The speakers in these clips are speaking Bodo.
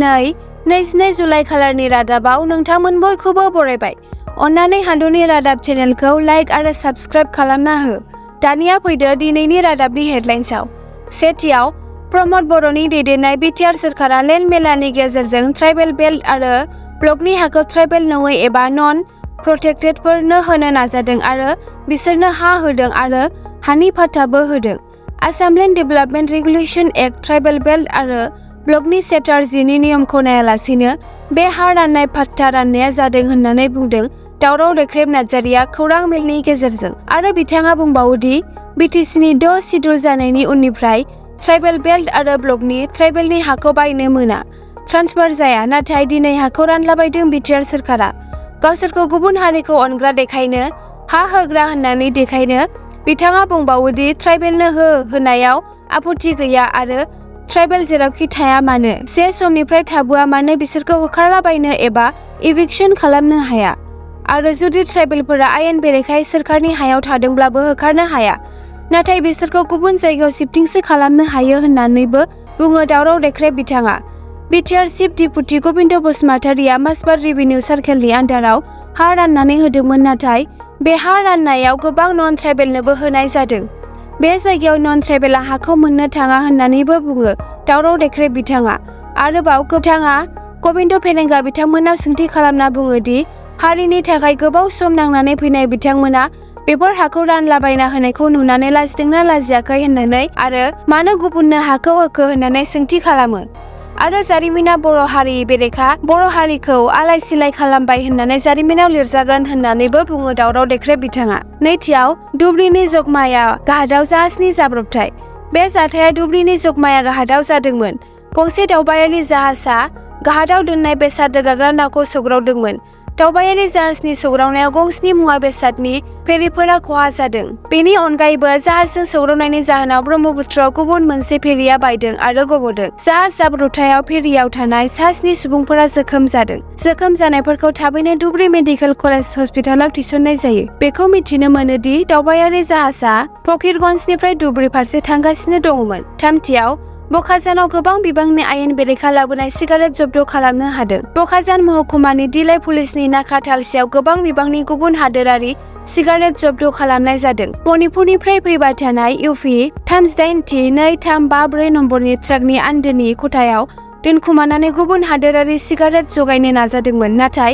दिनै 22 जुलाइ खालारनि रादाबाव नोंथांमोन बयखौबो बरायबाय। अन्नानै हादरनि रादाब चेनेलखौ लाइक आरो साबस्क्राइब खालामना हो। दानिया फैदो दिनैनि रादाबनि हेडलाइन्सआव। सेथियाव प्रमद बर'नि दैदेननाय बिटिआर सोरखारा लेन्ड मेलानि गेजेरजों ट्राइबेल बेल्ट आरो ब्लकनि हाखौ ट्राइबेल नङै एबा नन प्रोटेक्टेडफोरनो होनो नाजादों आरो बिसोरनो हा होदों आरो हानि फाट्टाबो होदों। Assam land development regulation act tribal belt आरो ब्लकनि चेप्टार 10 नि नियमखौ नायालासिनो बे हा राननाय फाट्टा राननाया जादों होननानै बुंदों दावराव दैख्रेब नार्जारिया खौरां मेलनि गेजेरजों। आरो बिथाङा बुंबावोदि बिटिसिनि 6 सिडुल जानायनि उननिफ्राय ट्राइबेल बेल्ट आरो ब्लकनि ट्राइबेलनि हाखौ बायनो मोना, ट्रान्सफार जाया। नाथाय दिनै हाखौ रानलाबायदों बिटिआर सोरखारा। गावसोरखौ गुबुन हारिखौ अनग्रा देखायनो, हा होग्रा होननानै देखायनो। बिथाङा बुंबावोदि ट्राइबेलनो होनायाव आपत्ति गैया आरो ट्राइबेल जेरावखि थाया मानो, जे समनिफ्राय थाबोआ मानो बिसोरखौ होखारलाबायनो एबा इभिक्सन खालामनो हाया। आरो जुदि ट्राइबेलफोरा आयेन बेरेखायै सोरखारनि हायाव थादोंब्लाबो होखारनो हाया, नाथाय बिसोरखौ गुबुन जायगायाव शिफ्टिंसो खालामनो हायो होननानैबो बुङो दावराव देख्रेब बिथाङा। बिटिआर चिफ डिपुटि गबिन्द बसुमतारिया मासबाद रेभिनिउ सार्केलनि आन्डाराव हा राननानै होदोंमोन, नाथाय बे हा राननायाव गोबां नन ट्राइबेलनोबो होनाय जादों। बे जायगायाव नन ट्राइबेला हाखौ मोननो थाङा होननानैबो बुङो दावराव देख्रेब बिथाङा। आरोबाव बिथाङा गबिन्द फेलेंगा बिथांमोनाव सोंथि खालामना बुङोदि हारिनि थाखाय गोबाव सम नांनानै फैनाय बिथांमोना बेफोर हाखौ रानलाबायना होनायखौ नुनानै लाजिदोंना लाजियाखै होननानै आरो मानो गुबुननो हाखौ होखो होननानै सोंथि खालामो। आरो जारिमिना बर' हारि बेरेखा, बर' हारिखौ आलाय सिलाय खालामबाय होननानै जारिमिनाव लिरजागोन होननानैबो बुङो दावराव देख्रेब बिथाङा। नैथियाव धुबुरीनि जगमाया घाटआव जाहाजनि जाब्रबथाय। बे जाथाया धुबुरीनि जगमाया घाटआव जादोंमोन। गंसे दावबायारि जाहाजआ घाटआव दोननाय बेसाद रोगाग्रा नावखौ सौग्रावदोंमोन। दावबायारि जाहाजनि सौग्रावनायाव गंसेनि मुवा बेसादनि फेरिफोरा खहा जादों। बेनि अनगायैबो जाहाजजों सौग्रावनायनि जाहोनाव ब्रह्मपुत्रआव गुबुन मोनसे फेरिया बायदों आरो गबोदों। जाहाज जाब्रबथायाव फेरियाव थानाय सा 7 सुबुंफोरा जोखोम जादों। जोखोम जानायफोरखौ थाबैनो धुबुरी मेडिकेल कलेज हस्पिटालाव थिसननाय जायो। बेखौ मिथिनो मोनोदि दावबायारि जाहाजआ फकीरगन्जनिफ्राय धुबुरी फारसे थांगासिनो दंमोन। थामथियाव बखाजानाव गोबां बिबांनि आयेन बेरेखा लाबोनाय सिगारेट जब्द खालामनो हादों। बखाजान महकुमानि दिलाइ पुलिसनि नाका थालसेयाव गोबां बिबांनि गुबुन हादोरारि सिगारेट जब्द खालामनाय जादों। मणिपुरनिफ्राय फैबाय थानाय UP 38T2354 नम्बरनि ट्राकनि आन्दोनि खथायाव दोनखुमानानै गुबुन हादोरारि सिगारेट जगायनो नाजादोंमोन। नाथाय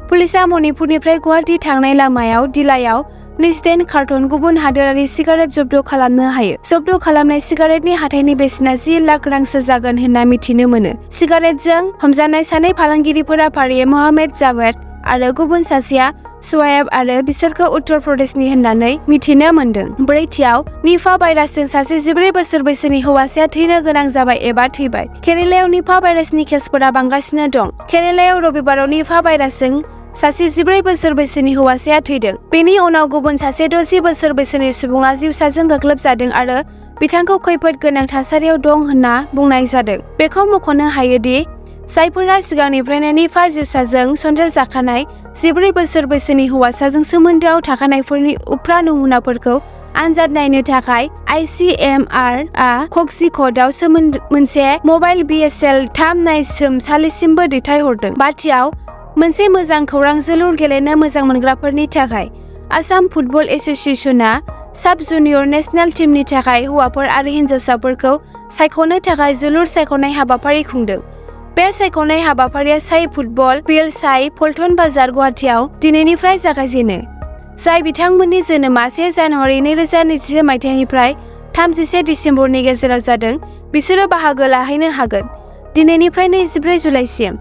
पुलिसआ मणिपुरनिफ्राय गुवाहाटी थांनाय लामायाव दिलाइयाव 29 कार्टन गुबुन हादोरारि सिगारेट जब्द खालामनो हायो। जब्द खालामनाय सिगारेटनि हाथाइनि बेसेना 10 लाख रांसो जागोन होनना मिथिनो मोनो। सिगारेटजों हमजानाय सानै फालांगिरिफोरा फारियै मोहम्मद जावेद आरो गुबुन सासेया शुआइब आरो बिसोरखौ उत्तर प्रदेशनि होननानै मिथिनो मोन्दों। ब्रैथियाव निपा भाइरासजों सासे 14 बोसोर बैसोनि हौवासाया थैनो गोनां जाबाय एबा थैबाय। केरेलायाव निपा भाइरासनि केसफोरा बांगासिनो दं। केरेलायाव रबिबाराव निपा भाइरासजों सासे 14 बोसोर बैसोनि हौवासाया थैदों। बेनि उनाव गुबुन सासे 60 बोसोर बैसोनि सुबुङा जिउसाजों गाग्लोबजादों आरो बिथांखौ खैफोद गोनां थासारियाव दं होनना बुंनाय जादों। बेखौ मख'नो हायोदि जायफोरा सिगांनिफ्रायनो निपा जिउसाजों सन्देरजाखानाय 14 बोसोर बैसोनि हौवासाजों सोमोन्दोआव थाखानायफोरनि उफ्रा नमुनाफोरखौ आनजाद नायनो थाखाय ICMR आ कक्सिक'डआव मोनसे मबाइल BSL 3 नायसोमसालिसिमबो दैथायहरदों। बाथियाव मोनसे मोजां खौरां जोलुर गेलेनो मोजां मोनग्राफोरनि थाखाय। आसाम फुटबल एसोसिएशनआ साब जुनियर नेशनेल टीमनि थाखाय हौवाफोर आरो हिन्जावसाफोरखौ सायख'नो थाखाय जोलुर सायख'नाय हाबाफारि खुंदों। बे सायख'नाय हाबाफारिया साइ फुटबल फिल्ड साइ पल्टन बाजार गुवाहाटीआव दिनैनिफ्राय जागायजेनो। जाय बिथांमोननि जोनोमा 1 जानुवारि 2020 मायथाइनिफ्राय 31 दिसेम्बरनि गेजेराव जादों, बिसोरो बाहागो लाहैनो हागोन। दिनैनिफ्राय 24 जुलाइसिम।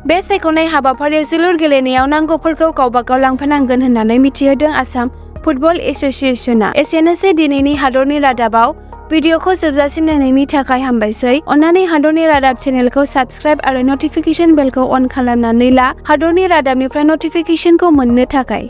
बे सायख'नाय हाबाफारियाव जोलुर गेलेनायाव नांगौफोरखौ गावबागाव लांफानांगोन होननानै मिथिहोदों आसाम फुटबल एसोसिएशनआ। एसेनोसै दिनैनि हादरनि रादाबाव। भिडिअखौ जोबजासिम नायनायनि थाखाय हामबायसै। अन्नानै हादरनि रादाब चेनेलखौ साबस्क्राइब आरो नटिफिकेशन बेलखौ अन खालामनानै ला हादरनि रादाबनिफ्राय नटिफिकेशनखौ मोननो थाखाय।